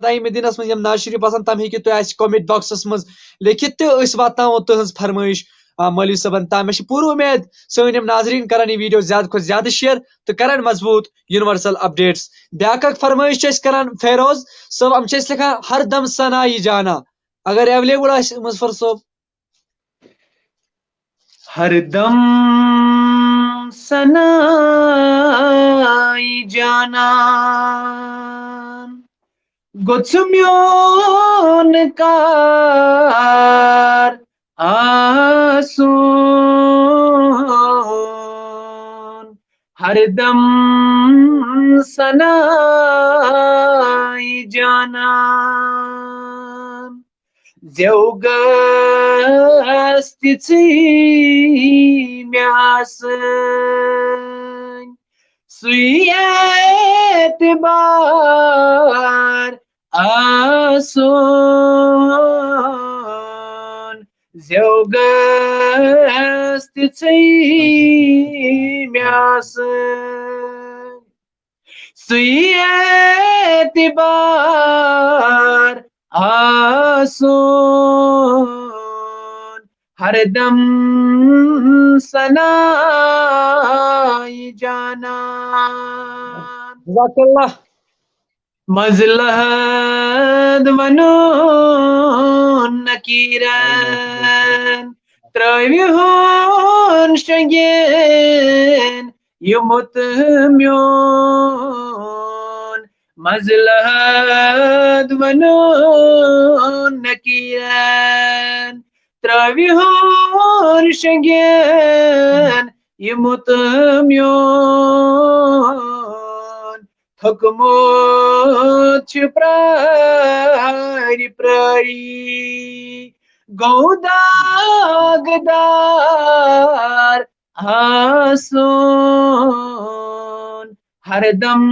मदीनस मज नाज शरीफ आसान तम हेकि तुम कमेंट बॉक्सस मज लिखित तो वातावो तुहज फरमाइश मौलवी सबन ताम मे पूरी उम्मीद सन यम नाजरीन करन यह वीडियो ज्यादा खुद ज्यादा शेयर तो करन मजबूत यूनिवर्सल अपडेट्स ब्याक फरमाइश करान फेरोज सब हम लिखान हर दम सनाई जाना अगर अवेलेबल मुजफर साहब हर दम सनाई जाना गोत्सुम्योन कार आसून हरदम सनाई जाना Zevgasti miasın Suyet bar asun Zevgasti miasın Suyet bar asun हरदम सनाई जाना जज़ाकल्लाह मजलहद वनो नकीरन त्रविहन शगेन यमुत म्योन मजलहद वनो नकीरन त्रविहन शगेन यमुत म्योन थकमोत प्रारी प्रारी गौदागदार आसोन हरदम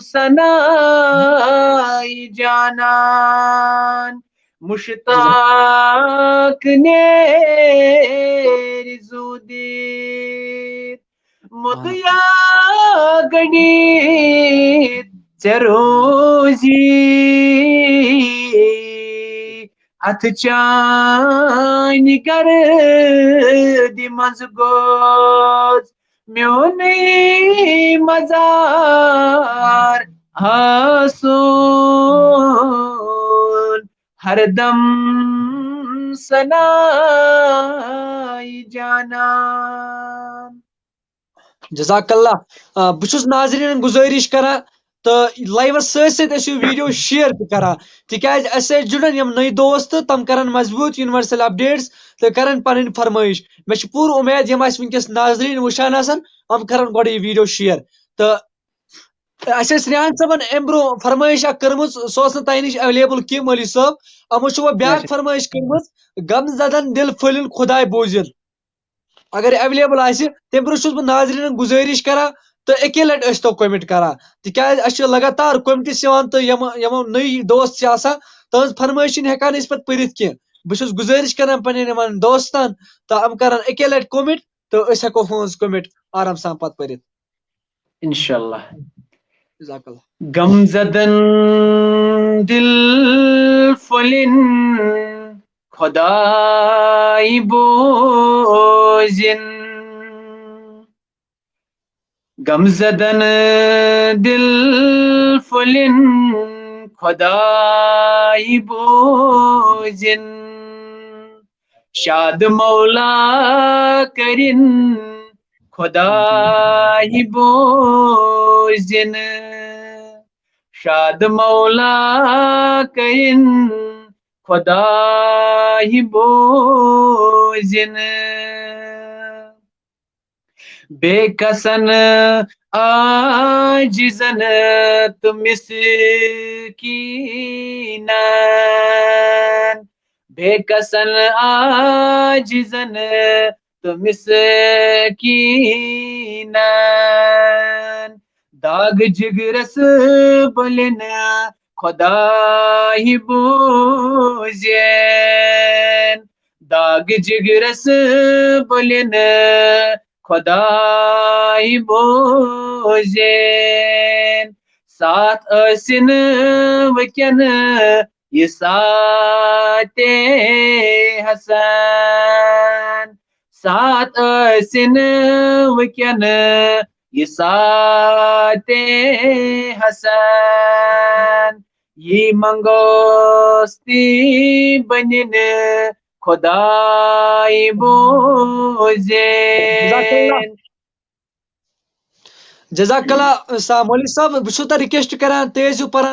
सनाई जानान मुश्ताक ने रिजुदी मुतया गणित चरोजी अथ चान कर दिमज गोज म्योने मजार आसोन हरदम सनाई जाना जज़ाकल्लाह बहुत नाजरीन गुजारिश करा तो लाइवस सो वीडियो शेयर करा तिकाज जुड़न यम नई दोस्त तम करन मजबूत यूनिवर्सल अपडेट्स तो करन पन फरमाइश मे पूर उम्मीद यम वनकस नाजरीन वुचान हम करन गो यह वीडियो शेयर तो रियान सबन अम ब्रो फरमाइश कर्म सो तह नश अवेलेबल कह मौलवी साहब अमो ब्याक फरमाइश कर्म गम जदन दिल फलिन खुदाय बोजिल अगर अवेलेबल तम ब्रो बह नाजरीन गुजारिश करा तो एके लट तो कमेंट करा तिकाज लगातार कमेंट्स तो यमो नई दोस्त तहज फरमाइश हेकान पे पढ़ित कह बहुत गुजारिश करान पन दोस्तन तो हम करान एके लट कमेंट तो हेको हज कमेंट आराम सान पे पढ़ित इंशाल्लाह जज़ाकल्लाह गमजदन दिल फलिन खुदाई बोजिन गमजदन दिल फलिन खुदाई बोजिन शाद मौला करिन खुदाई बोजिन शाद मौला करिन खुदाई बोजिन बेकसन आजिजन मिस्कीनन बेकसन आजिजन मिस्कीनन दाग जिगरस बलिन खुदाई बोजेन दाग जिगरस बलिन खुदाई बोजेन साथ ٲसिन वक्यन ये साते हसन साथ ٲसिन वक्यन ये साते हसन ये मंगोस्ती बनिन खुदाई बोझेन जज़ाकल्ला मौलवी साहब, बह रिक्वेस्ट करान, तुम ٲسِو पढ़ान